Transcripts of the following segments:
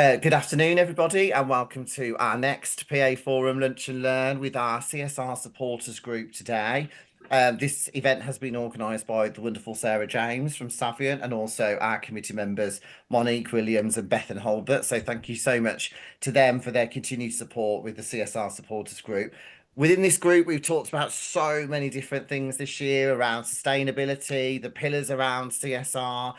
Good afternoon, everybody, and welcome to our next PA Forum Lunch and Learn with our CSR supporters group today. This event has been organised by the wonderful Sarah James from Savient and also our committee members, Monique Williams and Bethan Holbert. So thank you so much to them for their continued support with the CSR supporters group. Within this group, we've talked about so many different things this year around sustainability, the pillars around CSR,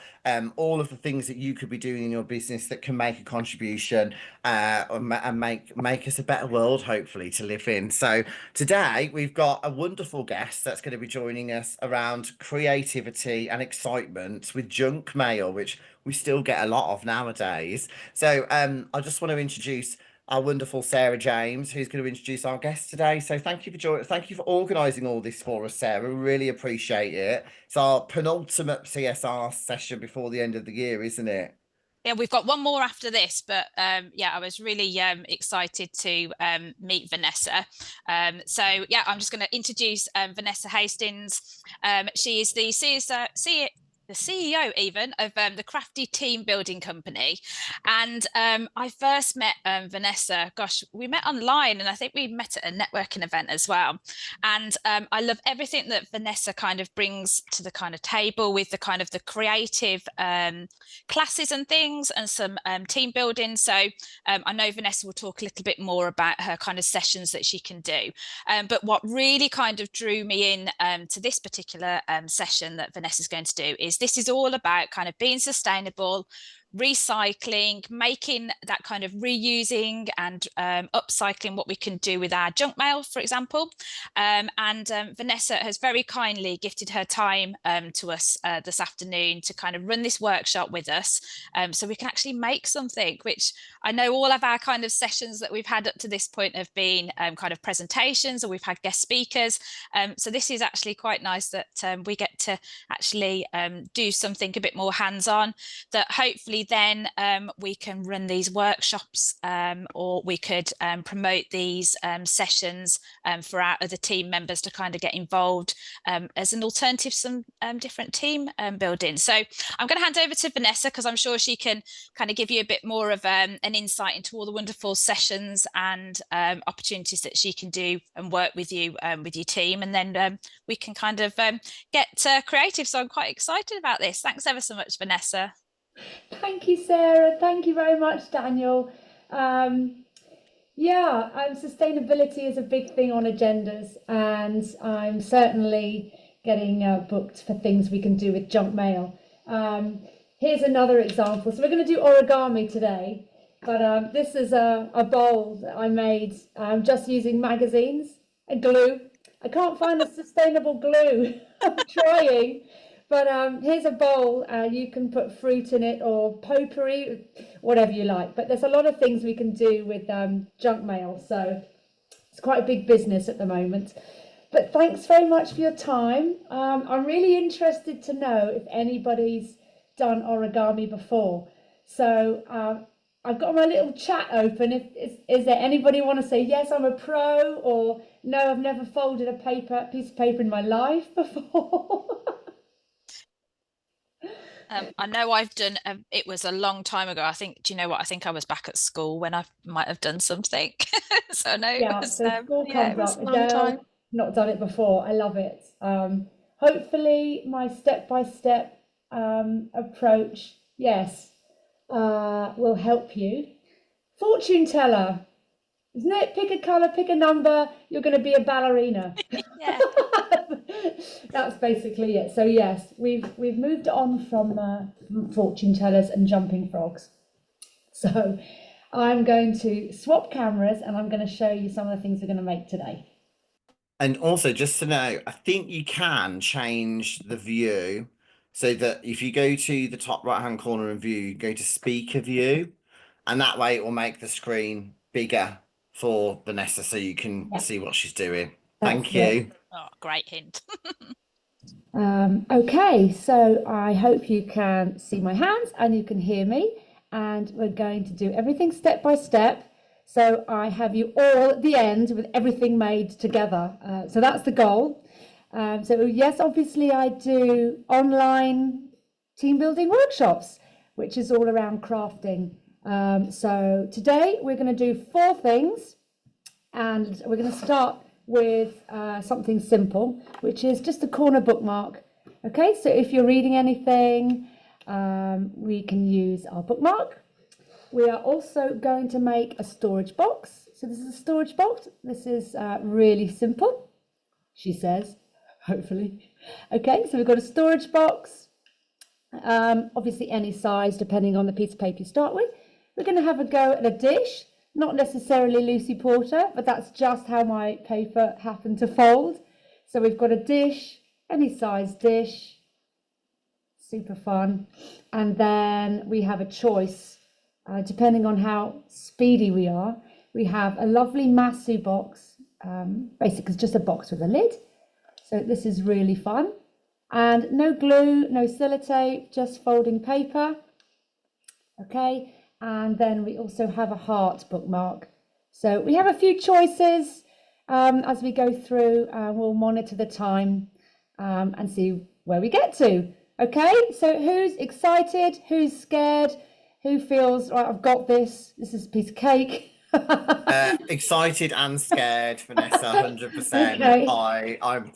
all of the things that you could be doing in your business that can make a contribution and make us a better world, hopefully, to live in. So today we've got a wonderful guest that's going to be joining us around creativity and excitement with junk mail, which we still get a lot of nowadays. So I just want to introduce our wonderful Sarah James, who's going to introduce our guest today. So thank you for joining. Thank you for organising all this for us, Sarah. We really appreciate it. It's our penultimate CSR session before the end of the year, isn't it? Yeah, we've got one more after this, but yeah, I was really excited to meet Vanessa. So yeah, I'm just going to introduce Vanessa Hastings. She is the the CEO even of the Crafty Team Building company. And I first met Vanessa, gosh, we met online and I think we met at a networking event as well. And I love everything that Vanessa kind of brings to the kind of table with the kind of the creative classes and things and some team building. So I know Vanessa will talk a little bit more about her kind of sessions that she can do. But what really kind of drew me in to this particular session that Vanessa's going to do is this is all about kind of being sustainable, recycling, making that kind of reusing and upcycling what we can do with our junk mail, for example. Vanessa has very kindly gifted her time to us this afternoon to kind of run this workshop with us so we can actually make something, which I know all of our kind of sessions that we've had up to this point have been kind of presentations or we've had guest speakers. So this is actually quite nice that we get to actually do something a bit more hands-on that hopefully then we can run these workshops or we could promote these sessions for our other team members to kind of get involved as an alternative to some different team building. So I'm going to hand over to Vanessa because I'm sure she can kind of give you a bit more of an insight into all the wonderful sessions and opportunities that she can do and work with you with your team, and then we can kind of get creative. So I'm quite excited about this. Thanks ever so much, Vanessa. Thank you, Sarah. Thank you very much, Daniel. Sustainability is a big thing on agendas, and I'm certainly getting booked for things we can do with junk mail. Here's another example. So we're going to do origami today, but this is a bowl that I made just using magazines and glue. I can't find a sustainable glue. I'm trying. But here's a bowl. You can put fruit in it or potpourri, whatever you like. But there's a lot of things we can do with junk mail. So it's quite a big business at the moment. But thanks very much for your time. I'm really interested to know if anybody's done origami before. So I've got my little chat open. Is there anybody want to say, yes, I'm a pro, or no, I've never folded a piece of paper in my life before? I know I've done, it was a long time ago. I think, do you know what? I think I was back at school when I might have done something. So no, yeah, it was, so school comes up. a long time. Not done it before. I love it. Hopefully my step-by-step approach, yes, will help you. Fortune teller, isn't it? Pick a color, pick a number, you're going to be a ballerina. Yeah. That's basically it. So yes, we've moved on from fortune tellers and jumping frogs. So I'm going to swap cameras and I'm going to show you some of the things we're going to make today. And also, just to know, I think you can change the view so that if you go to the top right-hand corner and view, you go to speaker view, and that way it will make the screen bigger for Vanessa so you can see what she's doing. Thank you. Oh, great hint. Okay, so I hope you can see my hands and you can hear me, and we're going to do everything step by step. So I have you all at the end with everything made together. So that's the goal. So yes, obviously I do online team building workshops, which is all around crafting. So today we're going to do 4 things, and we're going to start with something simple, which is just a corner bookmark. Okay, so if you're reading anything, we can use our bookmark. We are also going to make a storage box. So this is a storage box. This is really simple, she says, hopefully. Okay, so we've got a storage box, obviously any size depending on the piece of paper you start with. We're going to have a go at a dish, not necessarily Lucy Porter, but that's just how my paper happened to fold. So we've got a dish, any size dish, super fun. And then we have a choice, depending on how speedy we are. We have a lovely Masu box, basically it's just a box with a lid. So this is really fun. And no glue, no sellotape, just folding paper. Okay, and then we also have a heart bookmark. So we have a few choices as we go through. We'll monitor the time and see where we get to. Okay, so who's excited? Who's scared? Who feels, right, I've got this. This is a piece of cake. Excited and scared, Vanessa, 100%. Okay. I'm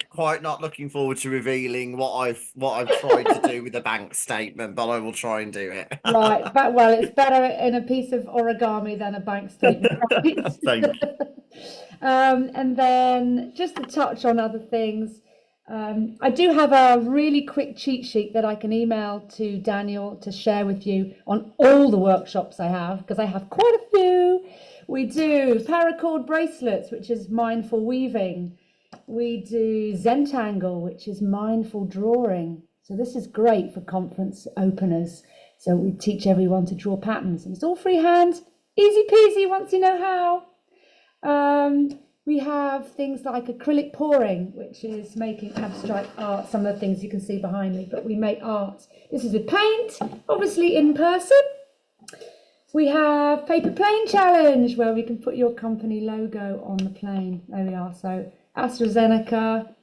quite not looking forward to revealing what I've tried to do with the bank statement, but I will try and do it. Right, but well, it's better in a piece of origami than a bank statement. Right? Thank you. And then just to touch on other things, I do have a really quick cheat sheet that I can email to Daniel to share with you on all the workshops I have, because I have quite a few. We do paracord bracelets, which is mindful weaving. We do Zentangle, which is mindful drawing. So this is great for conference openers. So we teach everyone to draw patterns, and it's all freehand, easy peasy once you know how. We have things like acrylic pouring, which is making abstract art, some of the things you can see behind me, but we make art. This is with paint, obviously in person. We have paper plane challenge, where we can put your company logo on the plane. There we are. So AstraZeneca,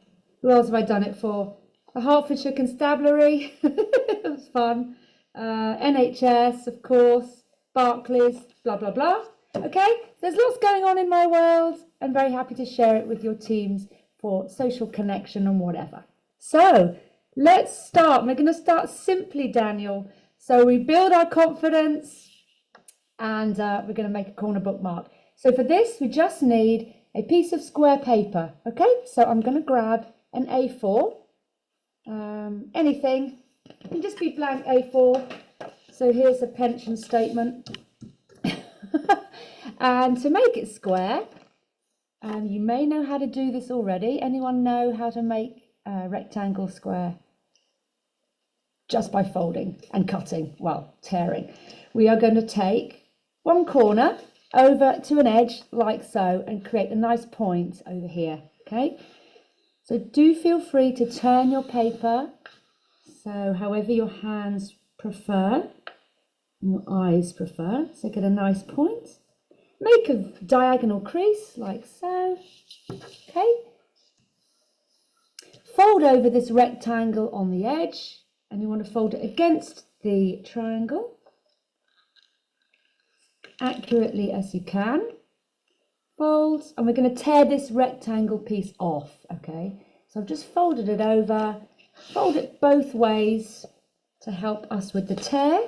who else have I done it for? The Hertfordshire Constabulary, it was fun. NHS, of course, Barclays, blah, blah, blah. Okay, there's lots going on in my world. I'm very happy to share it with your teams for social connection and whatever. So let's start. We're going to start simply, Daniel. So we build our confidence, and we're going to make a corner bookmark. So for this, we just need a piece of square paper. Okay, so I'm going to grab an A4, anything. It can just be blank A4. So here's a pension statement. And to make it square, you may know how to do this already. Anyone know how to make a rectangle square? Just by folding and cutting, well, tearing. We are going to take one corner over to an edge like so and create a nice point over here, okay? So do feel free to turn your paper, so however your hands prefer, and your eyes prefer. So get a nice point. Make a diagonal crease like so, okay? Fold over this rectangle on the edge, and you want to fold it against the triangle accurately as you can. Fold, and we're going to tear this rectangle piece off, okay? So I've just folded it over, fold it both ways to help us with the tear.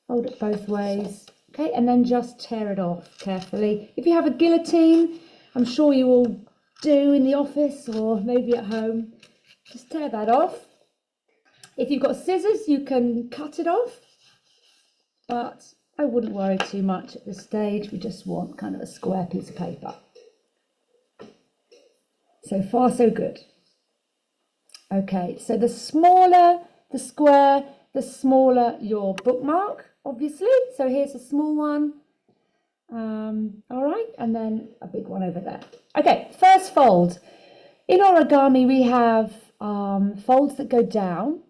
Fold it both ways. Okay, and then just tear it off carefully. If you have a guillotine, I'm sure you all do in the office or maybe at home, just tear that off. If you've got scissors, you can cut it off, but I wouldn't worry too much at this stage. We just want kind of a square piece of paper. So far, so good. Okay, so the smaller the square, the smaller your bookmark, obviously. So here's a small one. All right, and then a big one over there. Okay, first fold. In origami, we have folds that go down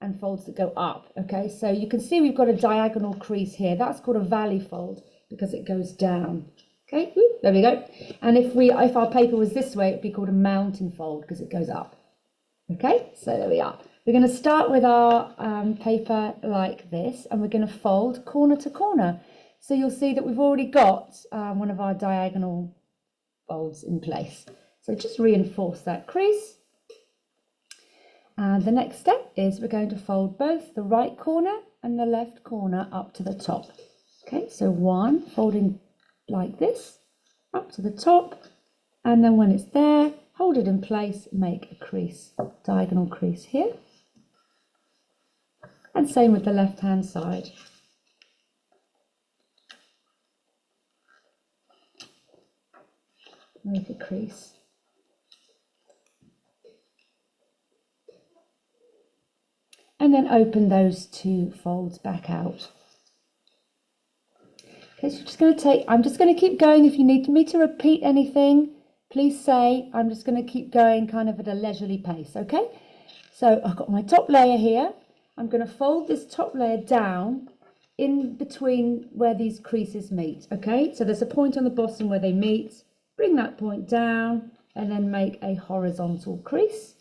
and folds that go up. Okay, so you can see we've got a diagonal crease here. That's called a valley fold because it goes down. Okay, there we go. And if our paper was this way, it'd be called a mountain fold because it goes up. Okay, so there we are. We're going to start with our paper like this, and we're going to fold corner to corner. So you'll see that we've already got one of our diagonal folds in place. So just reinforce that crease. And the next step is we're going to fold both the right corner and the left corner up to the top. Okay, so one, folding like this, up to the top, and then when it's there, hold it in place, make a crease, diagonal crease here. And same with the left-hand side. Make a crease. And then open those two folds back out. Okay, so I'm just going to keep going. If you need me to repeat anything, please say. I'm just going to keep going kind of at a leisurely pace, okay? So I've got my top layer here. I'm going to fold this top layer down in between where these creases meet, okay? So there's a point on the bottom where they meet. Bring that point down and then make a horizontal crease.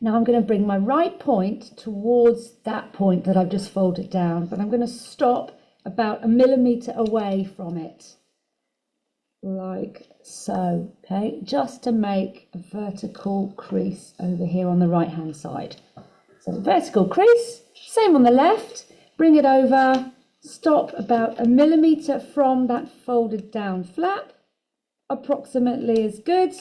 Now I'm going to bring my right point towards that point that I've just folded down, but I'm going to stop about 1 millimeter away from it, like so, okay, just to make a vertical crease over here on the right hand side. So vertical crease, same on the left, bring it over, stop about 1 millimeter from that folded down flap, approximately is good.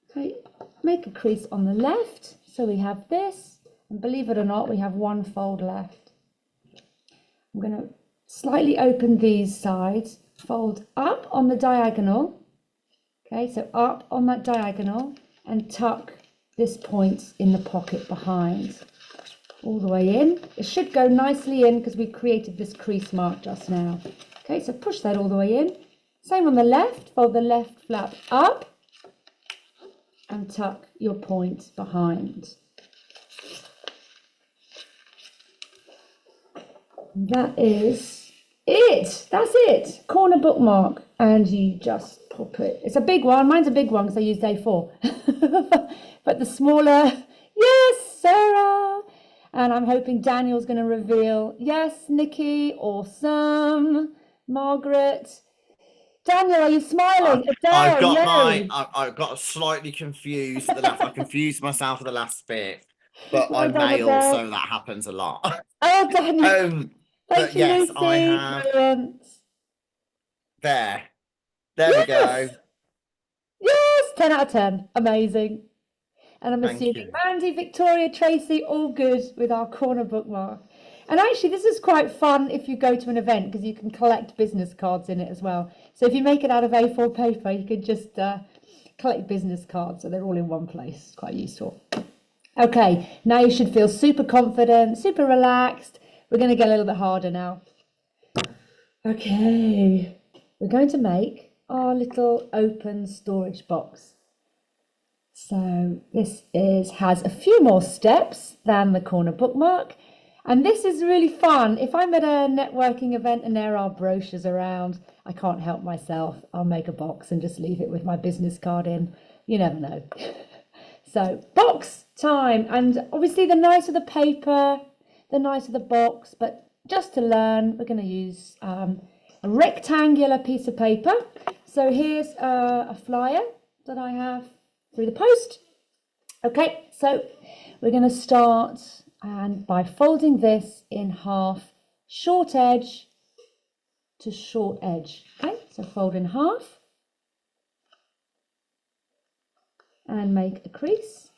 Okay, make a crease on the left, so we have this, and believe it or not, we have one fold left. I'm going to slightly open these sides, fold up on the diagonal, okay, so up on that diagonal, and tuck this point in the pocket behind, all the way in. It should go nicely in because we created this crease mark just now. Okay, so push that all the way in. Same on the left, fold the left flap up, and tuck your point behind. That is it. That's it. Corner bookmark, and you just pop it. It's a big one. Mine's a big one because I used A4. But the smaller, yes, Sarah. And I'm hoping Daniel's going to reveal. Yes, Nikki, awesome. Margaret. Daniel, are you smiling? I got slightly confused at the last. I confused myself at the last bit, but I'm male, so that happens a lot. Oh, Daniel. But yes, Lucy. I have. Brilliant. There we go. Yes, 10 out of 10. Amazing. And I'm Thank assuming you. Mandy, Victoria, Tracy, all good with our corner bookmark. And actually, this is quite fun if you go to an event because you can collect business cards in it as well. So if you make it out of A4 paper, you could just collect business cards so they're all in one place. It's quite useful. Okay, now you should feel super confident, super relaxed. We're going to get a little bit harder now. Okay, we're going to make our little open storage box. So this has a few more steps than the corner bookmark. And this is really fun. If I'm at a networking event and there are brochures around, I can't help myself. I'll make a box and just leave it with my business card in. You never know. So box time. And obviously the nicer the paper, the nicer the box. But just to learn, we're going to use a rectangular piece of paper. So here's a flyer that I have through the post. Okay, so we're going to start by folding this in half, short edge to short edge. Okay, so fold in half and make a crease.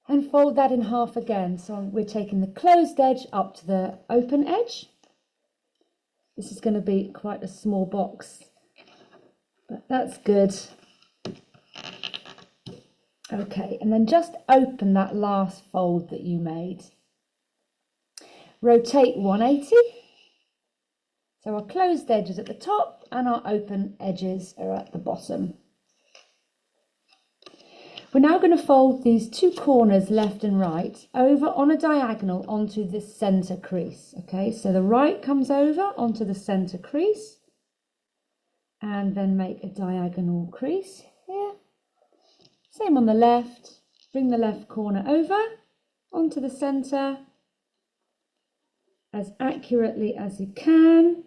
And fold that in half again. So we're taking the closed edge up to the open edge. This is going to be quite a small box, but that's good. Okay, and then just open that last fold that you made. Rotate 180. So our closed edge is at the top and our open edges are at the bottom. We're now going to fold these two corners left and right over on a diagonal onto this center crease. Okay, so the right comes over onto the center crease and then make a diagonal crease here. Same on the left, bring the left corner over onto the center as accurately as you can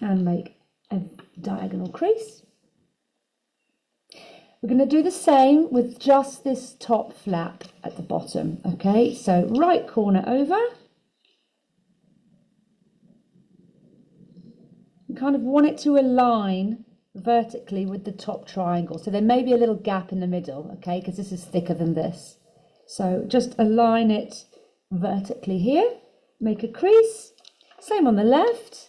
and make a diagonal crease. We're going to do the same with just this top flap at the bottom. Okay, so right corner over. You kind of want it to align vertically with the top triangle. So there may be a little gap in the middle, okay, because this is thicker than this. So just align it vertically here. Make a crease. Same on the left.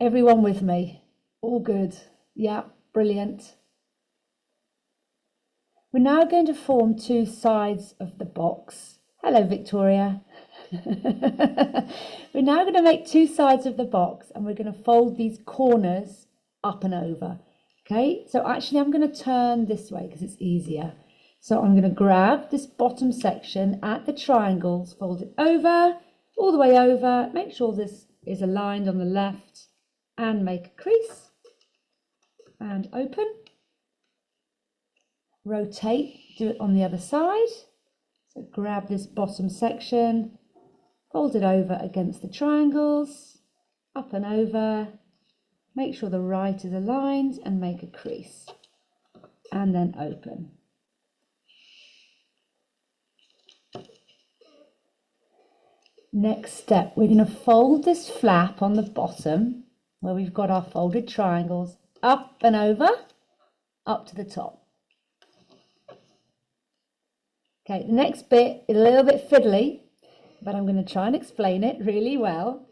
Everyone with me? All good? Yeah, brilliant. We're now going to form two sides of the box. Hello, Victoria. We're now going to make two sides of the box and we're going to fold these corners up and over. Okay, so actually I'm going to turn this way because it's easier. So I'm going to grab this bottom section at the triangles, fold it over, all the way over, make sure this is aligned on the left, and make a crease and open. Rotate, do it on the other side. So grab this bottom section, fold it over against the triangles, up and over, make sure the right is aligned and make a crease and then open. Next step, we're going to fold this flap on the bottom where we've got our folded triangles up and over, up to the top. Okay, the next bit is a little bit fiddly, but I'm going to try and explain it really well.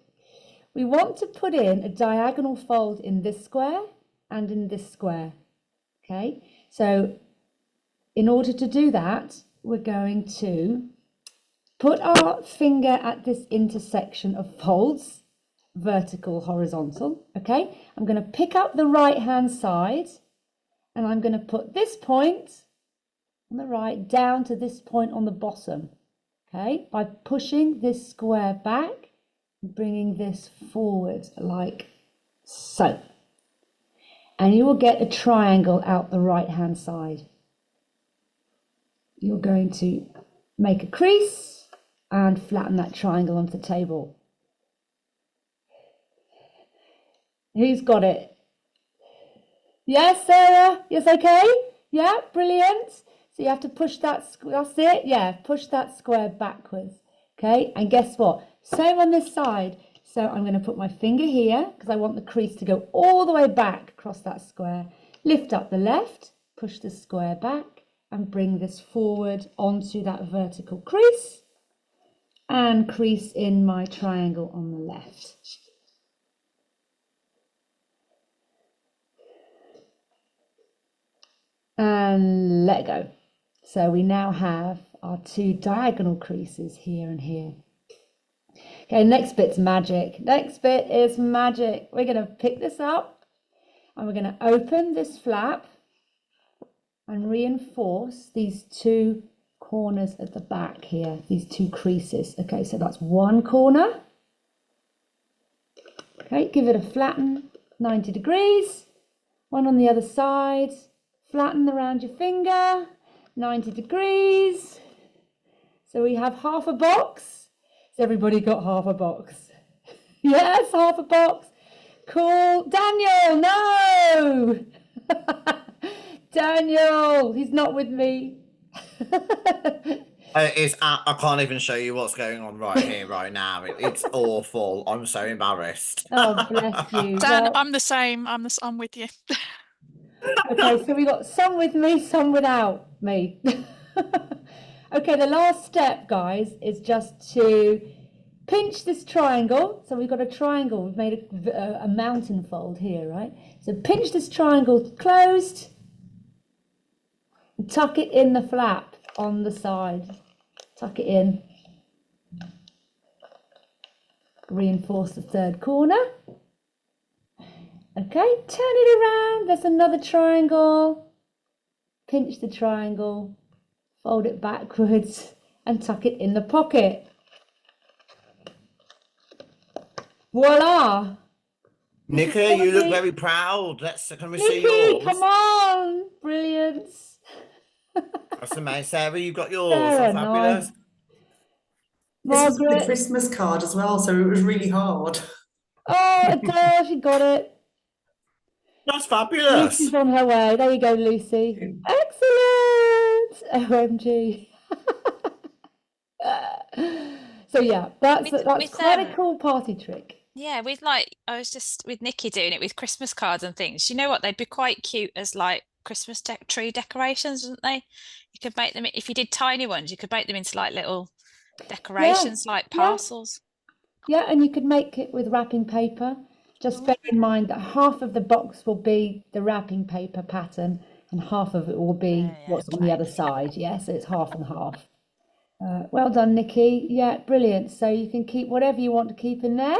We want to put in a diagonal fold in this square and in this square. Okay, so in order to do that, we're going to put our finger at this intersection of folds, vertical, horizontal. Okay, I'm going to pick up the right hand side and I'm going to put this point on the right down to this point on the bottom. Okay, by pushing this square back and bringing this forward like so, and you will get a triangle out the right hand side. You're going to make a crease and flatten that triangle onto the table. Who's got it? Yes, Sarah? Yes, okay? Yeah, brilliant. So you have to push that, that's it, yeah, push that square backwards. Okay, and guess what? Same on this side. So I'm going to put my finger here because I want the crease to go all the way back across that square. Lift up the left, push the square back and bring this forward onto that vertical crease and crease in my triangle on the left. And let go. So we now have our two diagonal creases here and here. Okay, next bit's magic. Next bit is magic. We're going to pick this up and we're going to open this flap and reinforce these two corners at the back here, these two creases. Okay, so that's one corner. Okay, give it a flatten 90 degrees. One on the other side. Flatten around your finger, 90 degrees. So we have half a box. Has everybody got half a box? Yes, half a box. Cool. Daniel, no! Daniel, he's not with me. I can't even show you what's going on right here, right now. It's awful. I'm so embarrassed. Oh, bless you. Dan, Well, I'm the same. I'm with you. okay, so we got some with me, some without me. Okay, the last step, guys, is just to pinch this triangle. So we've got a triangle. We've made a mountain fold here, right? So pinch this triangle closed and tuck it in the flap on the side. Tuck it in. reinforce the third corner. Okay, turn it around. There's another triangle. Pinch the triangle, fold it backwards and tuck it in the pocket. Voila! Nikki, you look very proud. Can we see Nikki, yours? come on! Brilliant. That's amazing. Sarah, you got yours. Sarah, That's fabulous. nice. This was Margaret. the Christmas card as well, so it was really hard. Oh, Adele, she got it. That's fabulous. Lucy's on her way. There you go, Lucy. Excellent. OMG. So yeah, that's quite a cool party trick. Yeah, I was just with Nikki doing it with Christmas cards and things. You know what? They'd be quite cute as like Christmas tree decorations, wouldn't they? You could make them, if you did tiny ones, you could make them into like little decorations, like parcels. Yeah, and you could make it with wrapping paper. Just bear in mind that half of the box will be the wrapping paper pattern and half of it will be what's on the other side. Yeah, so it's half and half. Well done, Nikki. Yeah, brilliant. So you can keep whatever you want to keep in there.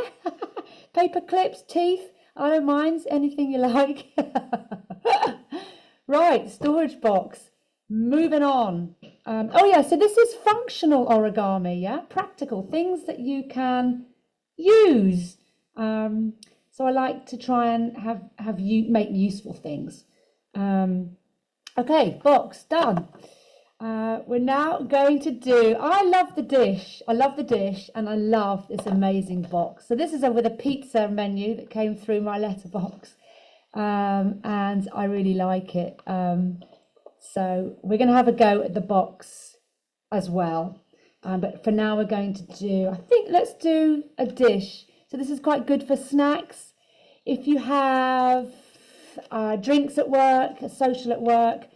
Paper clips, teeth, I don't mind, anything you like. Right, storage box. Moving on. Oh yeah, so this is functional origami, yeah? Practical, things that you can use. So I like to try and have you make useful things. Okay, box done. We're now going to do, I love the dish and I love this amazing box. So this is with a pizza menu that came through my letterbox, and I really like it. So we're going to have a go at the box as well, but for now we're going to do, I think let's do a dish. So this is quite good for snacks. If you have drinks at work, a social at work,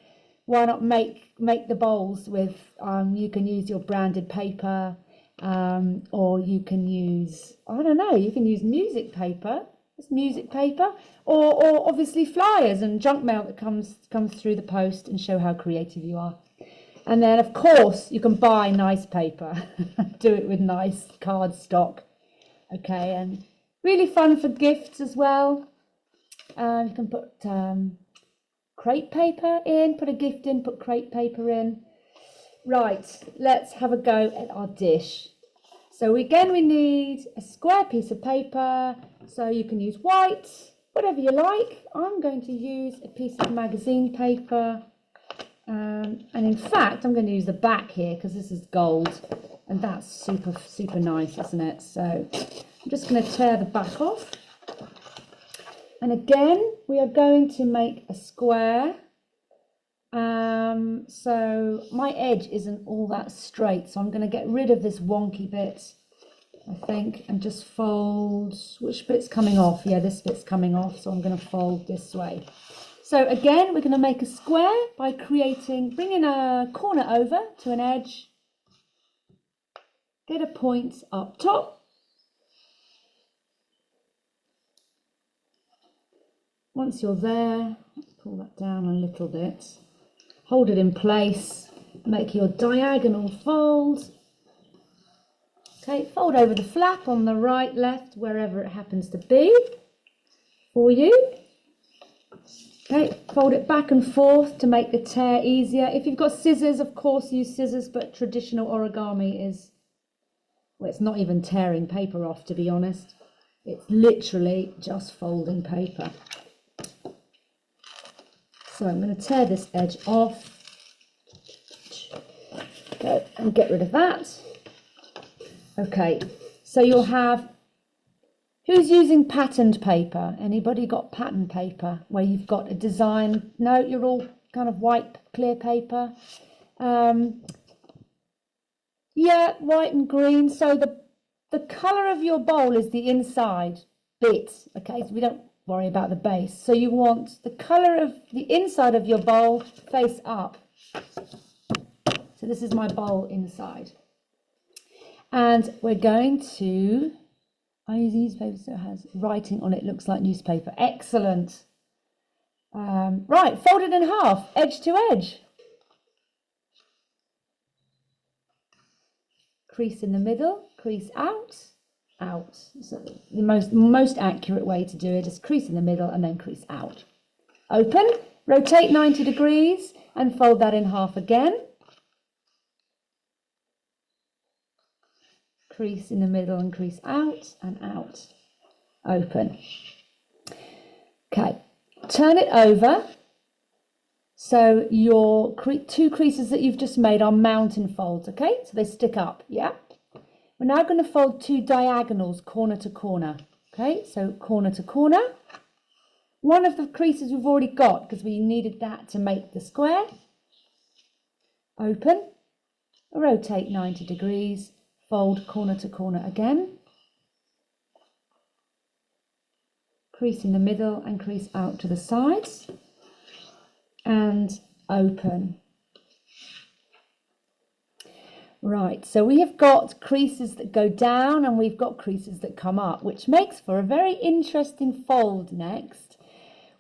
why not make the bowls with, you can use your branded paper, or you can use, I don't know, you can use music paper. It's music paper, or obviously flyers and junk mail that comes through the post, and show how creative you are. And then of course you can buy nice paper, do it with nice card stock. Okay, and really fun for gifts as well. You can put crepe paper in, put a gift in, put crepe paper in. Right, let's have a go at our dish. So we need a square piece of paper, so you can use white, whatever you like. I'm going to use a piece of magazine paper, and in fact I'm going to use the back here because this is gold, and that's super nice, isn't it? So I'm just going to tear the back off, and again we are going to make a square. So my edge isn't all that straight, so I'm going to get rid of this wonky bit, I think, and just fold. Which bit's coming off? Yeah, this bit's coming off, so I'm going to fold this way. So again, we're going to make a square by bringing a corner over to an edge, get a point up top, once you're there, pull that down a little bit. Hold it in place, make your diagonal fold. Okay, fold over the flap on the right, left, wherever it happens to be for you. Okay, fold it back and forth to make the tear easier. If you've got scissors, of course use scissors, but traditional origami is, well, it's not even tearing paper off, to be honest. It's literally just folding paper. So I'm going to tear this edge off. Go and get rid of that. Okay, so you'll have, who's using patterned paper? Anybody got patterned paper where you've got a design? No, you're all kind of white, clear paper. Yeah, white and green. So the colour of your bowl is the inside bit. Okay, so we don't worry about the base. So you want the colour of the inside of your bowl face up. So this is my bowl inside. And we're going to, I use newspaper so it has writing on it, looks like newspaper. Excellent. Right, fold it in half, edge to edge. Crease in the middle, crease out. out. So the most accurate way to do it is crease in the middle and then crease out. Open, rotate 90 degrees and fold that in half again. Crease in the middle and crease out and out. Open. Okay, turn it over. So your two creases that you've just made are mountain folds, okay? So they stick up, yeah? We're now going to fold two diagonals, corner to corner, okay? So corner to corner. One of the creases we've already got because we needed that to make the square. Open, rotate 90 degrees, fold corner to corner again. Crease in the middle and crease out to the sides. And open. Right, so we have got creases that go down and we've got creases that come up, which makes for a very interesting fold next.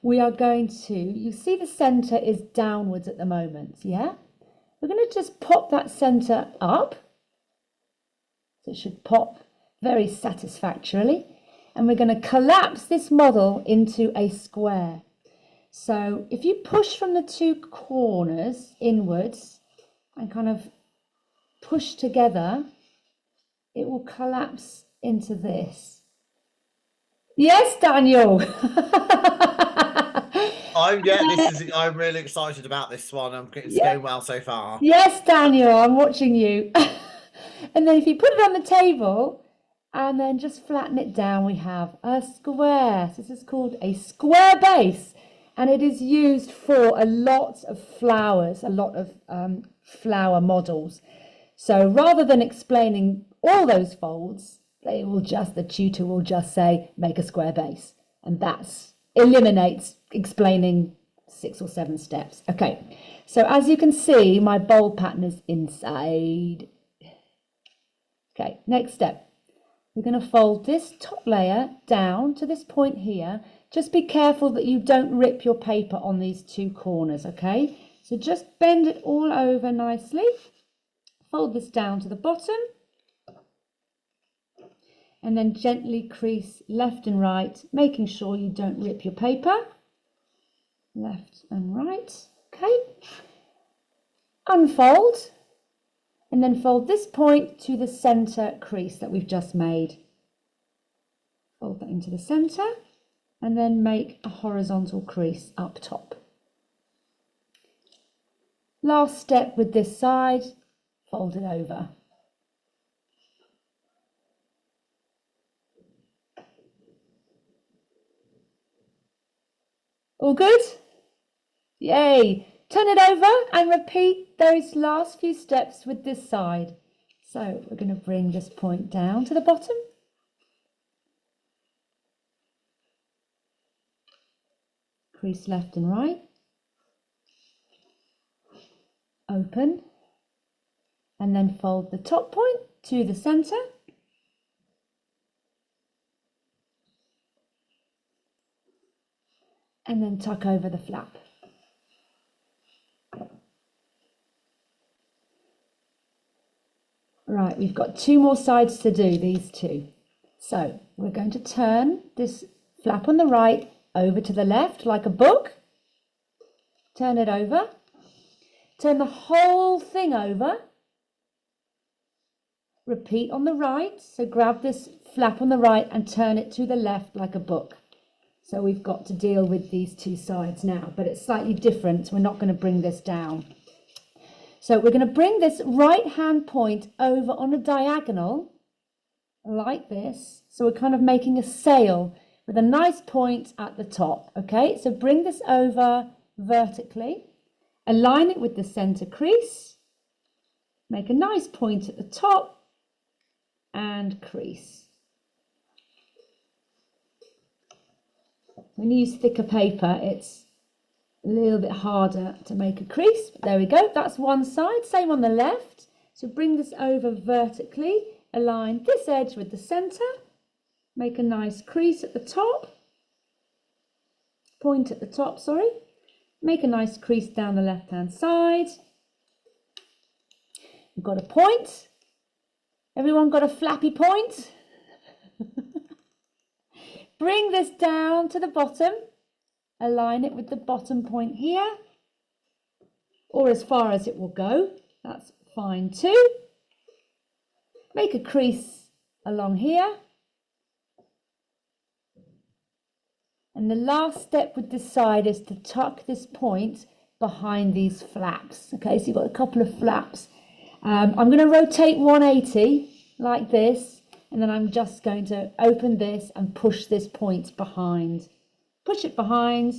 We are going to, you see the centre is downwards at the moment, yeah? We're going to just pop that centre up. So it should pop very satisfactorily. And we're going to collapse this model into a square. So if you push from the two corners inwards and kind of push together, it will collapse into this. Yes, Daniel. I'm really excited about this one. It's going well so far. Yes, Daniel, I'm watching you. And then if you put it on the table and then just flatten it down, we have a square. So this is called a square base. And it is used for a lot of flowers, a lot of flower models. So rather than explaining all those folds, the tutor will just say, make a square base. And that eliminates explaining 6 or 7 steps. Okay, so as you can see, my bold pattern is inside. Okay, next step. We're going to fold this top layer down to this point here. Just be careful that you don't rip your paper on these two corners, okay? So just bend it all over nicely. Fold this down to the bottom. And then gently crease left and right, making sure you don't rip your paper. Left and right, okay? Unfold. And then fold this point to the centre crease that we've just made. Fold that into the centre. And then make a horizontal crease up top. Last step with this side, fold it over. All good? Yay! Turn it over and repeat those last few steps with this side. So we're going to bring this point down to the bottom. Crease left and right. Open. And then fold the top point to the centre. And then tuck over the flap. Right, we've got 2 more sides to do, these 2. So we're going to turn this flap on the right over to the left like a book. Turn it over. Turn the whole thing over. Repeat on the right. So grab this flap on the right and turn it to the left like a book. So we've got to deal with these 2 sides now, but it's slightly different. We're not going to bring this down. So we're going to bring this right hand point over on a diagonal like this. So we're kind of making a sail with a nice point at the top. Okay, so bring this over vertically, align it with the center crease, make a nice point at the top and crease. When you use thicker paper, it's a little bit harder to make a crease. But there we go, that's one side. Same on the left. So bring this over vertically, align this edge with the center, make a nice crease at the top, point at the top, sorry. Make a nice crease down the left-hand side. We've got a point. Everyone got a flappy point? bring this down to the bottom, align it with the bottom point here, or as far as it will go. That's fine too. Make a crease along here. And the last step with this side is to tuck this point behind these flaps. Okay, so you've got a couple of flaps. I'm going to rotate 180 like this, and then I'm just going to open this and push this point behind. Push it behind,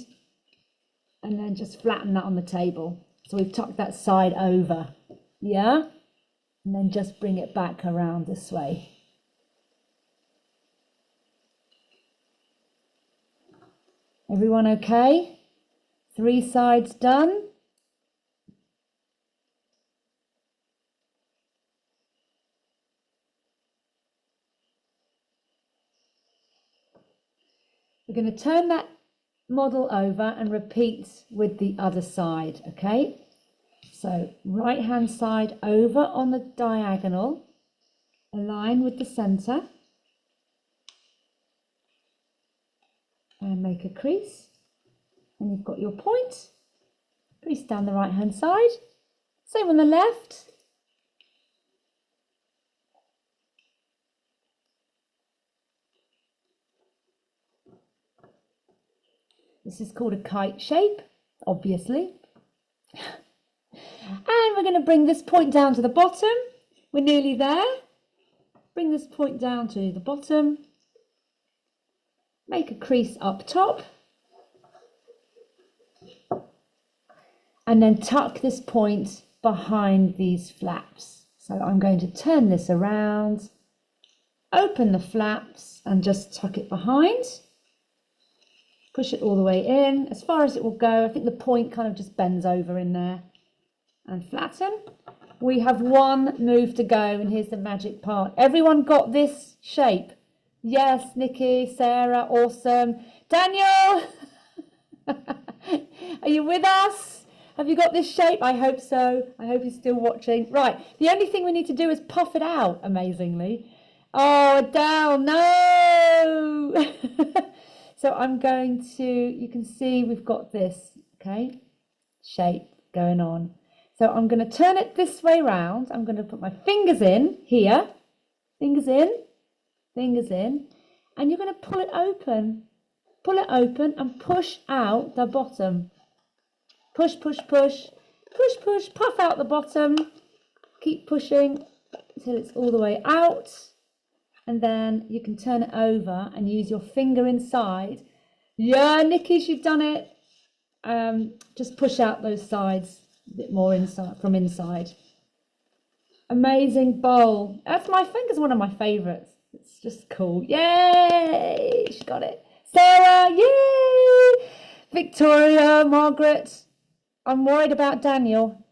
and then just flatten that on the table. So we've tucked that side over, yeah? And then just bring it back around this way. Everyone okay? 3 sides done. We're going to turn that model over and repeat with the other side, okay? So right hand side over on the diagonal, align with the center, and make a crease. And you've got your point, crease down the right hand side, same on the left. This is called a kite shape, obviously. And we're going to bring this point down to the bottom. We're nearly there. Bring this point down to the bottom. Make a crease up top. And then tuck this point behind these flaps. So I'm going to turn this around, open the flaps and just tuck it behind. Push it all the way in, as far as it will go. I think the point kind of just bends over in there. And flatten. We have one move to go, and here's the magic part. Everyone got this shape? Yes, Nikki, Sarah, awesome. Daniel, are you with us? Have you got this shape? I hope so. I hope you're still watching. Right, the only thing we need to do is puff it out, amazingly. Oh, down, no! So I'm going to, you can see we've got this, okay, shape going on. So I'm going to turn it this way round. I'm going to put my fingers in here, fingers in, and you're going to pull it open and push out the bottom. Push, push, push, push, push, puff out the bottom. Keep pushing until it's all the way out. And then you can turn it over and use your finger inside. Yeah, Nikki, you've done it. Just push out those sides a bit more inside, from inside. Amazing bowl. That's my finger's one of my favorites. It's just cool. Yay! She got it. Sarah, yay! Victoria, Margaret. I'm worried about Daniel.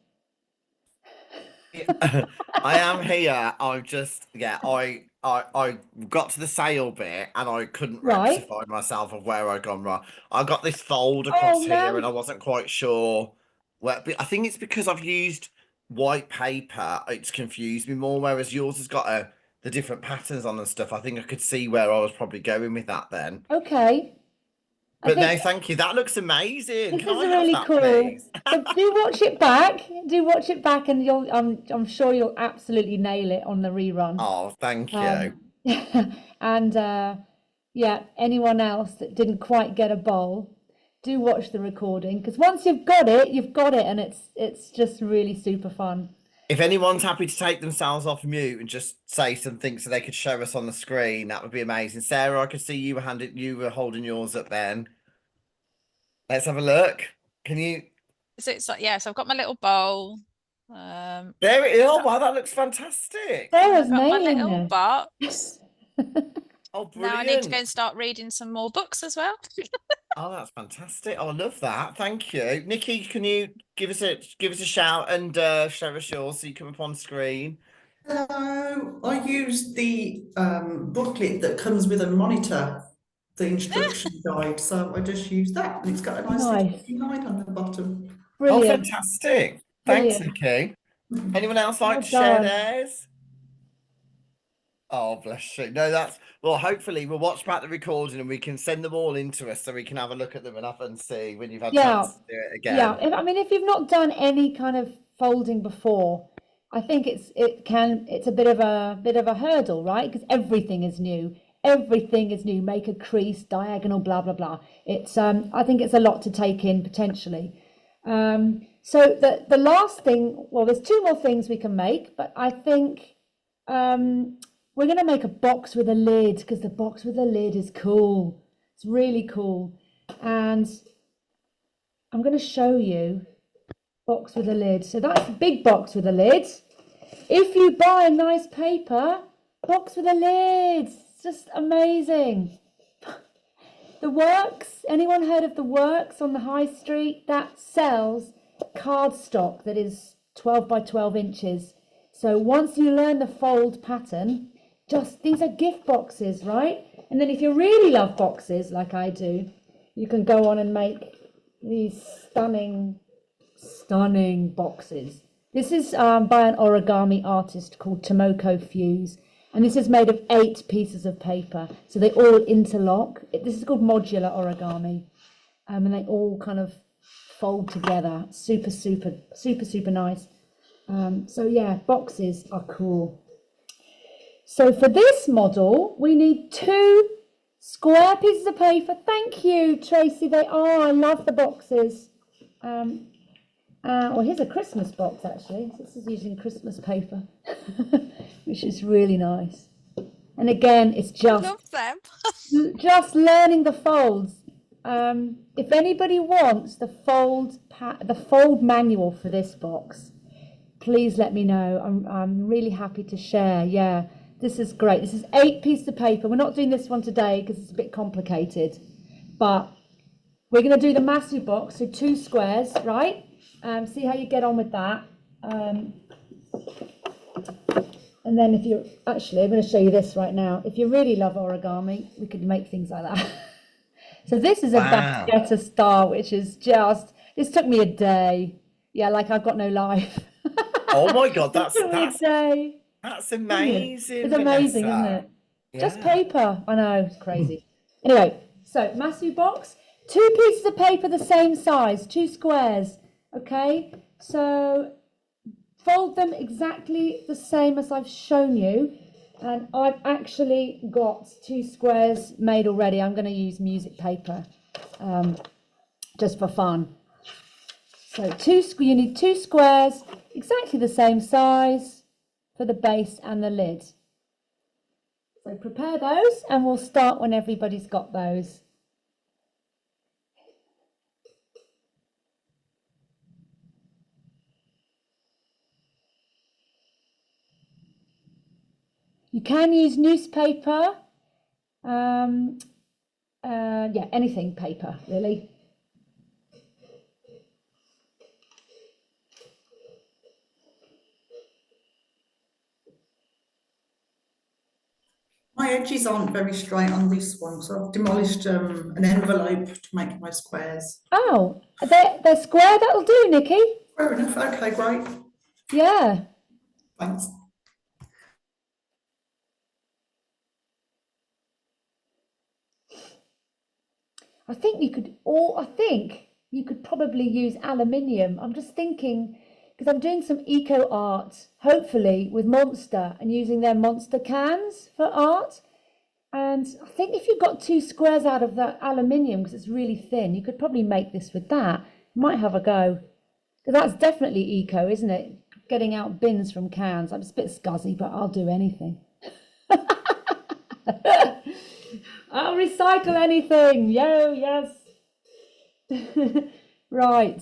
I am here. I just, yeah, I got to the sail bit and I couldn't rectify myself of where I'd gone wrong. I got this fold across here and I wasn't quite sure where, but I think it's because I've used white paper. It's confused me more, whereas yours has got the different patterns on and stuff. I think I could see where I was probably going with that then. Okay. But no, thank you. That looks amazing. This is really cool. Please? So do watch it back. Do watch it back, and you'll. I'm sure you'll absolutely nail it on the rerun. Oh, thank you. And yeah, anyone else that didn't quite get a bowl, do watch the recording, because once you've got it, and it's just really super fun. If anyone's happy to take themselves off mute and just say something so they could show us on the screen, that would be amazing. Sarah, I could see you were holding yours up then. Let's have a look. Can you? So it's like, yeah, so I've got my little bowl. There it is. Oh wow, that looks fantastic. Sarah's I've got my nailing little it. box. Oh, brilliant. Now I need to go and start reading some more books as well. Oh, that's fantastic. Oh, I love that. Thank you. Nikki, can you give us a shout and show us yours so you come up on screen? Hello. I used the booklet that comes with a monitor, the instruction guide. So I just used that, and it's got a nice little line on the bottom. Brilliant. Oh, fantastic. Thanks, Nikki. Anyone else like to share theirs? Oh, bless you. No, that's well. Hopefully, we'll watch back the recording and we can send them all into us so we can have a look at them and see when you've had chance to do it again. Yeah. I mean, if you've not done any kind of folding before, I think it's a bit of a hurdle, right? Because everything is new. Everything is new. Make a crease, diagonal, blah blah blah. It's I think it's a lot to take in potentially. So the last thing, well, there's two more things we can make, but I think we're going to make a box with a lid because the box with a lid is cool. It's really cool. And I'm going to show you box with a lid. So that's a big box with a lid. If you buy a nice paper, box with a lid, it's just amazing. The Works, anyone heard of The Works on the high street? That sells cardstock that is 12 by 12 inches. So once you learn the fold pattern, these are gift boxes, right? And then if you really love boxes like I do, you can go on and make these stunning boxes. This is by an origami artist called Tomoko Fuse. And this is made of 8 pieces of paper. So they all interlock. This is called modular origami. And they all kind of fold together. Super, super, super, super nice. So yeah, boxes are cool. So for this model, we need 2 square pieces of paper. Thank you, Tracy. They are. I love the boxes. Well, here's a Christmas box, actually. This is using Christmas paper, which is really nice. And again, it's just learning the folds. If anybody wants the fold manual for this box, please let me know. I'm really happy to share. Yeah, this is great. This is 8 pieces of paper. We're not doing this one today because it's a bit complicated, but we're going to do the massive box, so 2 squares, right? See how you get on with that. And then if you I'm going to show you this right now. If you really love origami, we could make things like that. So this is a Basquiat star, which is this took me a day. Yeah, like I've got no life. Oh my God, that's amazing. It's amazing, Vanessa. Isn't it? Yeah. Just paper. I know, it's crazy. Anyway, so massive box, 2 pieces of paper the same size, 2 squares. Okay, so fold them exactly the same as I've shown you, and I've actually got 2 squares made already. I'm going to use music paper just for fun. So you need 2 squares exactly the same size for the base and the lid. So prepare those and we'll start when everybody's got those. You can use newspaper, yeah, anything paper, really. My edges aren't very straight on this one, so I've demolished an envelope to make my squares. Oh, they're square, that'll do, Nikki. Fair enough, okay, great. Yeah. Thanks. I think you could probably use aluminium. I'm just thinking, because I'm doing some eco art, hopefully with Monster and using their Monster cans for art. And I think if you got 2 squares out of that aluminium, because it's really thin, you could probably make this with that. Might have a go. Because that's definitely eco, isn't it? Getting out bins from cans. I'm a bit scuzzy, but I'll do anything. I'll recycle anything. Yo, yes. Right.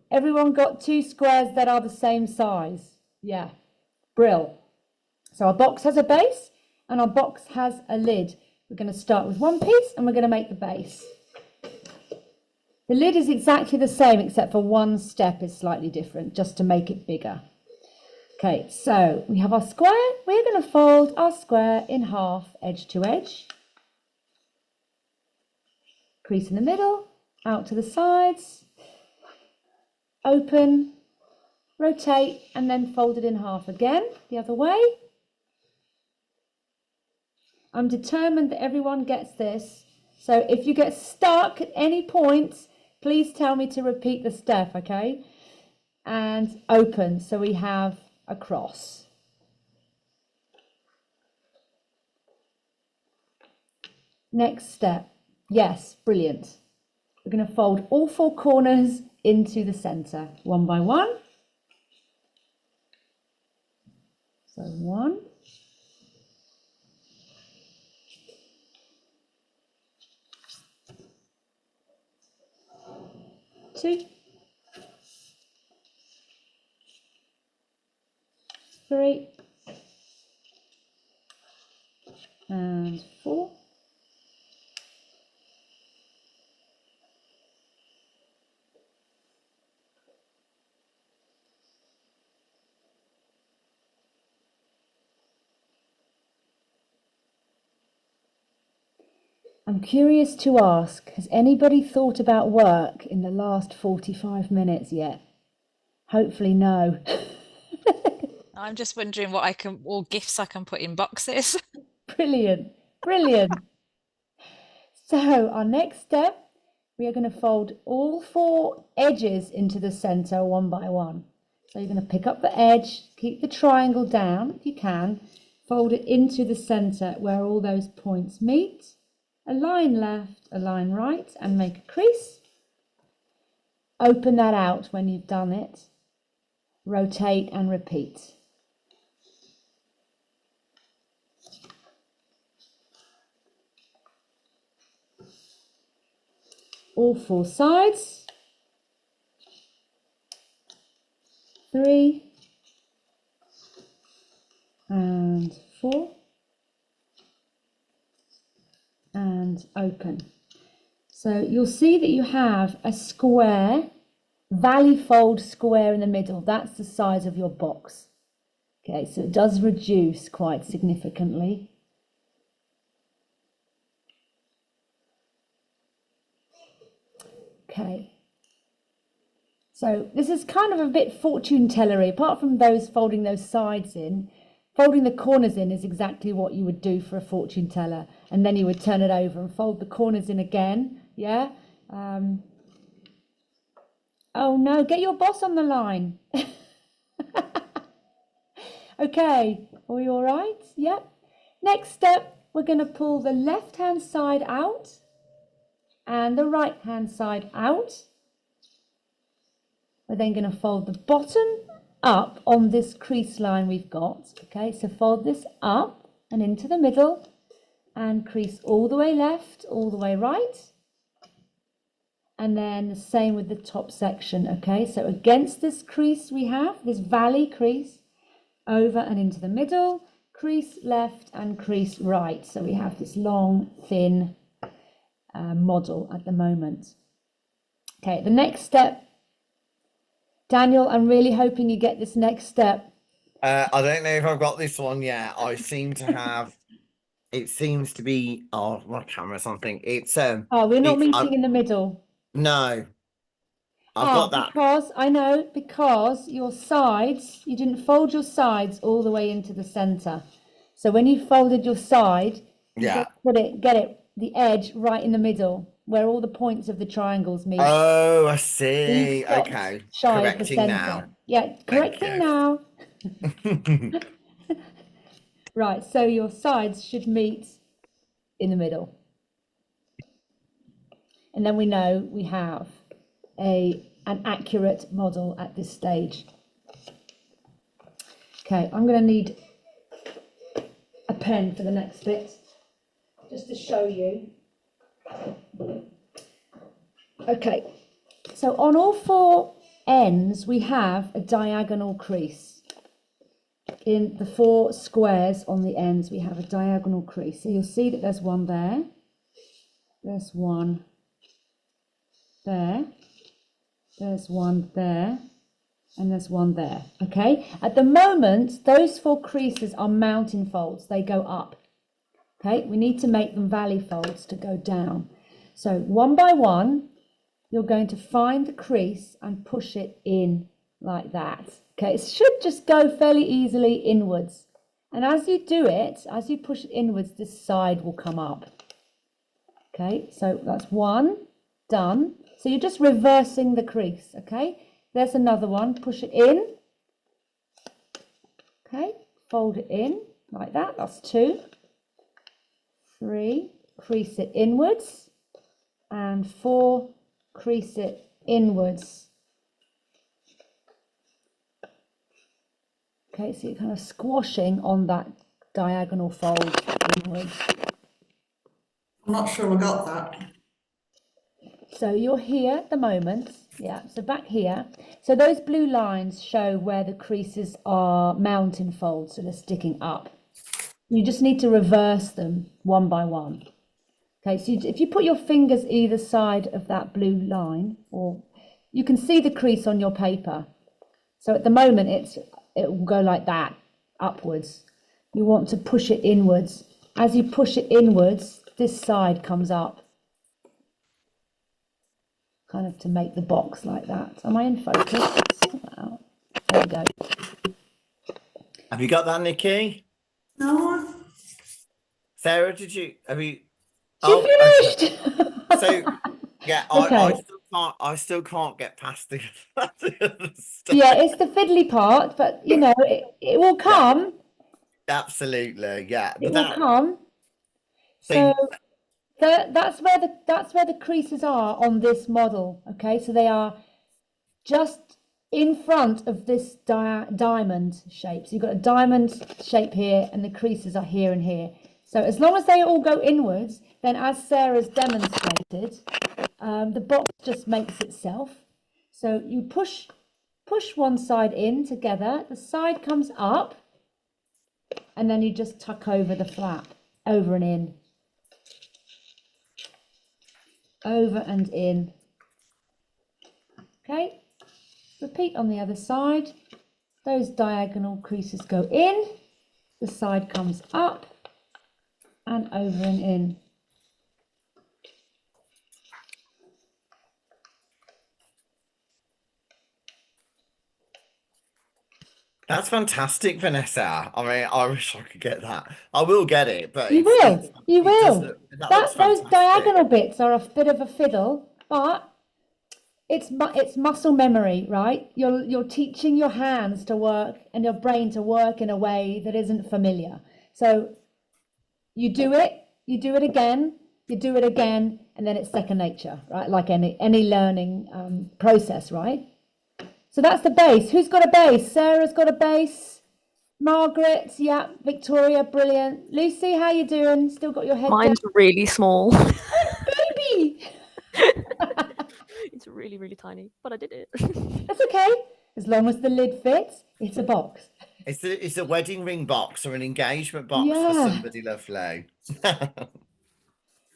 Everyone got 2 squares that are the same size. Yeah. Brill. So our box has a base and our box has a lid. We're going to start with 1 piece and we're going to make the base. The lid is exactly the same except for 1 step is slightly different, just to make it bigger. Okay, so we have our square. We're going to fold our square in half, edge to edge. Crease in the middle, out to the sides, open, rotate, and then fold it in half again, the other way. I'm determined that everyone gets this. So if you get stuck at any point, please tell me to repeat the step, okay? And open, so we have a cross. Next step. Yes, brilliant. We're going to fold all 4 corners into the center, one by one. So 1. 2. 3. And 4. I'm curious to ask, has anybody thought about work in the last 45 minutes yet? Hopefully no. I'm just wondering what gifts I can put in boxes. Brilliant, brilliant. So our next step, we are going to fold all 4 edges into the center one by one. So you're going to pick up the edge, keep the triangle down if you can, fold it into the center where all those points meet. A line left, a line right, and make a crease. Open that out when you've done it. Rotate and repeat. All 4 sides. 3 and 4. And open. So you'll see that you have a square, valley fold square in the middle. That's the size of your box. Okay, so it does reduce quite significantly. Okay. So this is kind of a bit fortune tellery. Apart from those folding those sides in, folding the corners in is exactly what you would do for a fortune teller. And then you would turn it over and fold the corners in again. Yeah. Oh no, get your boss on the line. Okay, are we all right? Yep. Next step, we're going to pull the left-hand side out and the right-hand side out. We're then going to fold the bottom up on this crease line we've got. Okay, so fold this up and into the middle and crease all the way left, all the way right. And then the same with the top section. Okay, so against this crease we have this valley crease, over and into the middle, crease left and crease right. So we have this long, thin model at the moment. Okay, the next step. Daniel, I'm really hoping you get this next step. I don't know if I've got this one yet. I seem to have. It seems to be. Oh, my camera or something. It's Oh, we're not meeting in the middle. No, I've got that. Because I know, because your sides, you didn't fold your sides all the way into the center. So when you folded your side, Yeah, get it the edge right in the middle where all the points of the triangles meet. Oh, I see. These spots Okay, shy of the correcting center. now. Yeah, correcting now. Right, so your sides should meet in the middle. And then we know we have an accurate model at this stage. Okay, I'm going to need a pen for the next bit, just to show you. Okay, so on all 4 ends, we have a diagonal crease. In the 4 squares on the ends, we have a diagonal crease. So you'll see that there's one there, there's one there, there's one there, and there's one there. Okay, at the moment, those 4 creases are mountain folds. They go up. Okay, we need to make them valley folds to go down. So one by one, you're going to find the crease and push it in like that. Okay, it should just go fairly easily inwards. And as you do it, as you push it inwards, this side will come up. Okay, so that's one, done. So you're just reversing the crease, okay? There's another one, push it in. Okay, fold it in like that, that's 2. 3, crease it inwards. And 4, crease it inwards. Okay, so you're kind of squashing on that diagonal fold inwards. I'm not sure I got that. So you're here at the moment, yeah, so back here. So those blue lines show where the creases are mountain folds, so they're sticking up. You just need to reverse them one by one. Okay, so if you put your fingers either side of that blue line, or you can see the crease on your paper. So at the moment it will go like that, upwards. You want to push it inwards. As you push it inwards, this side comes up. Kind of to make the box like that. Am I in focus? Sort that out. There we go. Have you got that, Nikki? No. Sarah, have you? She Okay. finished! So, yeah, Okay. I still can't get past the other stuff. Yeah, it's the fiddly part, but you know, it will come. Absolutely, yeah. It But will come. So that's where the creases are on this model. Okay, so they are just in front of this diamond shape. So you've got a diamond shape here, and the creases are here and here. So as long as they all go inwards, then as Sarah's demonstrated, the box just makes itself. So you push one side in together, the side comes up, and then you just tuck over the flap, over and in. Over and in. Okay, repeat on the other side. Those diagonal creases go in, the side comes up, and over and in. That's fantastic, Vanessa. I mean, I wish I could get that. I will get it, but You will. That looks Those fantastic. diagonal bits are a bit of a fiddle, but it's muscle memory, right? You're teaching your hands to work and your brain to work in a way that isn't familiar. So you do it again, and then it's second nature, right? Like any learning process, right? So that's the base. Who's got a base? Sarah's got a base. Margaret, yeah. Victoria, brilliant. Lucy, how you doing? Still got your head Mine's down? really small. Baby! It's really, really tiny, but I did it. That's okay. As long as the lid fits, it's a box. It's a wedding ring box or an engagement box for Yeah. somebody lovely.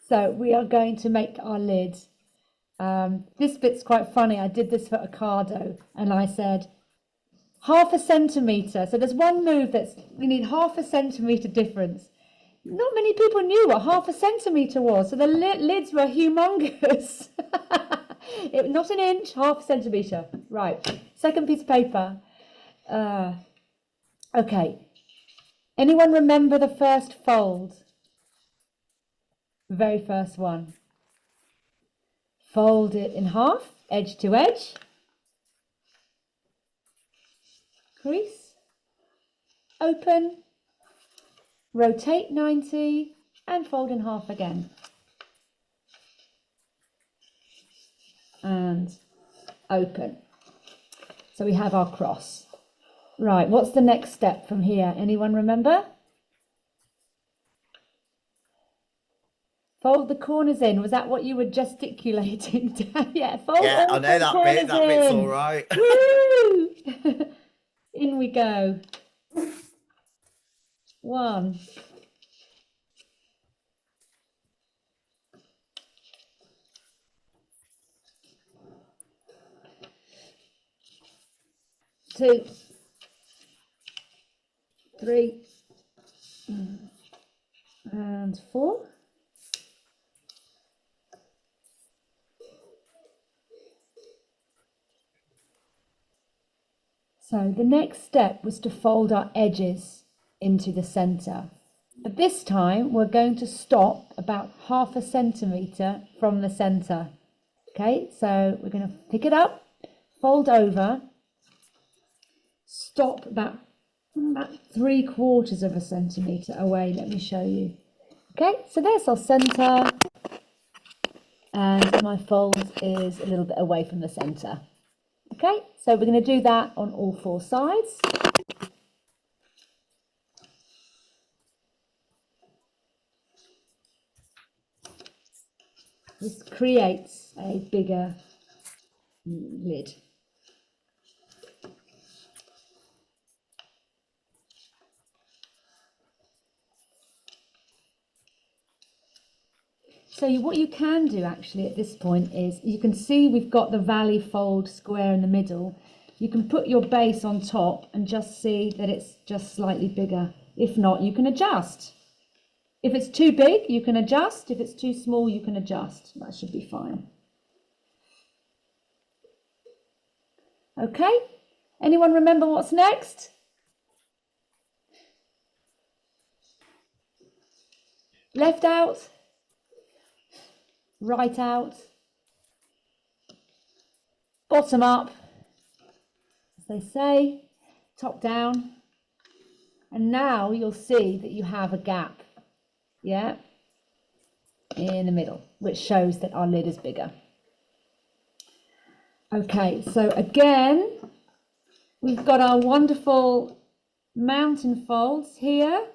So we are going to make our lid. This bit's quite funny. I did this for Ocado, and I said 0.5 centimetre. So there's one move we need 0.5 centimetre difference. Not many people knew what 0.5 centimetre was, so the lids were humongous. Not an inch, 0.5 centimetre. Right, second piece of paper. Okay, anyone remember the first fold? The very first one. Fold it in half, edge to edge. Crease. Open. Rotate 90 and fold in half again. And open. So we have our cross. Right, what's the next step from here? Anyone remember? Fold the corners in. Was that what you were gesticulating? Yeah, fold Yeah, all I know that corners bit. That bit's in. all right. Woo! In we go. 1. 2, 3, and 4. So the next step was to fold our edges. into the center. But this time we're going to stop about 1/2 centimeter from the center. Okay, so we're going to pick it up, fold over, stop about 3/4 centimeter away. Let me show you. Okay, so there's our center, and my fold is a little bit away from the center. Okay, so we're going to do that on all 4 sides. This creates a bigger lid. So what you can do actually at this point is, you can see we've got the valley fold square in the middle. You can put your base on top and just see that it's just slightly bigger. If not, you can adjust. If it's too big, you can adjust. If it's too small, you can adjust. That should be fine. Okay, anyone remember what's next? Left out, right out, bottom up, as they say, top down. And now you'll see that you have a gap, yeah, in the middle, which shows that our lid is bigger. Okay, so again, we've got our wonderful mountain folds here,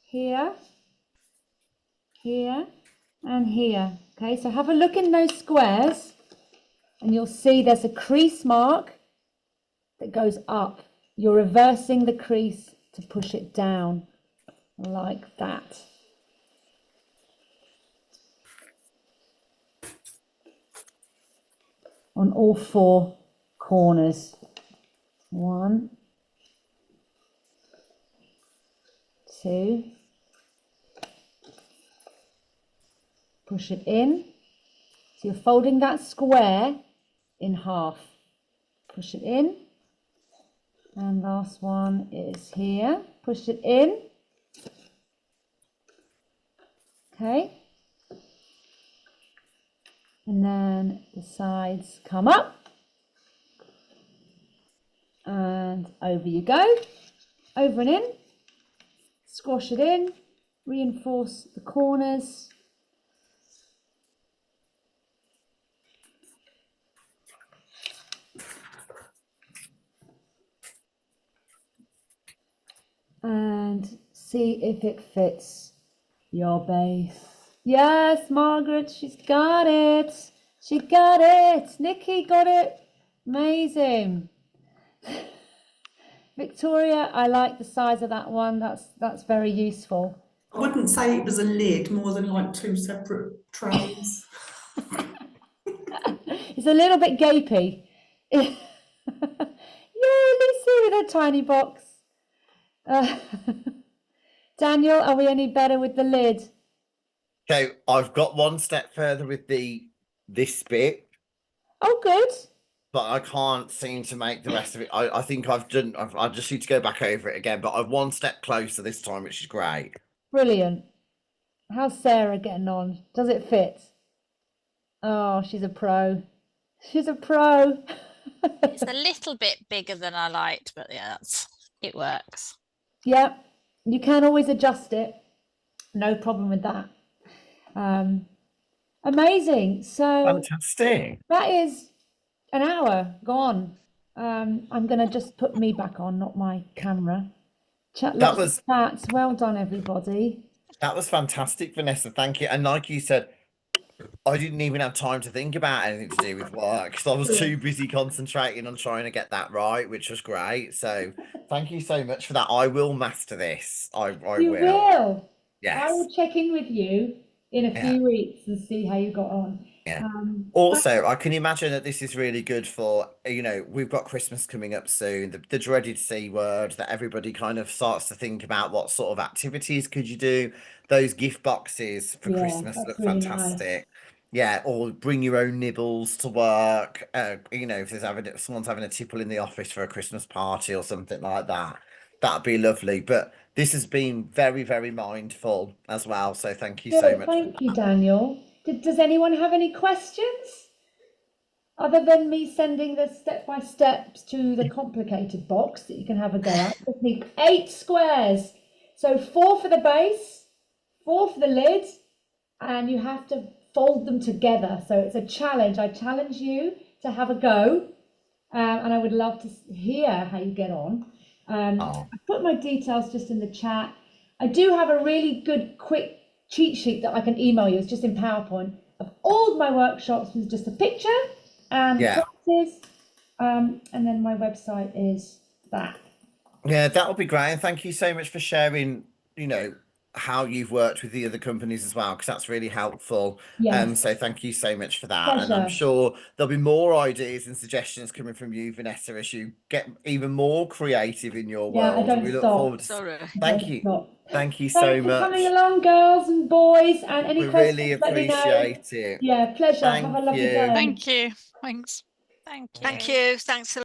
here, here, and here. Okay, so have a look in those squares and you'll see there's a crease mark that goes up. You're reversing the crease to push it down like that. On all 4 corners. 1, 2, push it in. So you're folding that square in half. Push it in. And last one is here. Push it in. Okay. And then the sides come up. And over you go. Over and in. Squash it in. Reinforce the corners. And see if it fits your base. Yes, Margaret, she's got it. She got it. Nikki got it. Amazing. Victoria, I like the size of that one. That's very useful. I wouldn't say it was a lid, more than like 2 separate trays. It's a little bit gapey. Yeah, Lucy with a tiny box. Daniel, are we any better with the lid? Okay, I've got one step further with this bit. Oh, good. But I can't seem to make the rest of it. I think I just need to go back over it again. But I'm one step closer this time, which is great. Brilliant. How's Sarah getting on? Does it fit? Oh, she's a pro. She's a pro. It's a little bit bigger than I liked, but yeah, it works. Yeah, you can always adjust it. No problem with that. Amazing. So Fantastic. that is an hour gone. I'm going to just put me back on, not my camera. Lots of chats. Well done, everybody. That was fantastic, Vanessa. Thank you. And like you said, I didn't even have time to think about anything to do with work because I was too busy concentrating on trying to get that right, which was great. So thank you so much for that. I will master this. I will. Yes. I will check in with you in a few weeks and see how you got on. Yeah. Also, I can imagine that this is really good for, we've got Christmas coming up soon, the dreaded C word, that everybody kind of starts to think about what sort of activities could you do. Those gift boxes for Christmas look really fantastic. Nice. Yeah, or bring your own nibbles to work. If someone's having a tipple in the office for a Christmas party or something like that. that'd be lovely. But this has been very, very mindful as well. So thank you so much. Thank you, Daniel. Does anyone have any questions? Other than me sending the step-by-steps to the complicated box that you can have a go at. Just need 8 squares. So 4 for the base, 4 for the lid, and you have to fold them together. So it's a challenge. I challenge you to have a go, and I would love to hear how you get on. I put my details just in the chat. I do have a really good quick cheat sheet that I can email you. It's just in PowerPoint of all my workshops with just a picture and classes, and then my website is that. Yeah, that would be great. And thank you so much for sharing, how you've worked with the other companies as well, because that's really helpful. Yes. So thank you so much for that. Pleasure. And I'm sure there'll be more ideas and suggestions coming from you, Vanessa, as you get even more creative in your world. I don't we look stop. forward to Sorry. Thank you. Thank you Thanks so for much. coming along, girls and boys, and any We questions, really let me know. appreciate it. Yeah, pleasure. Thank Have a lovely you. day. Thank you. Thanks. Thank you. Thank you. Thanks a lot.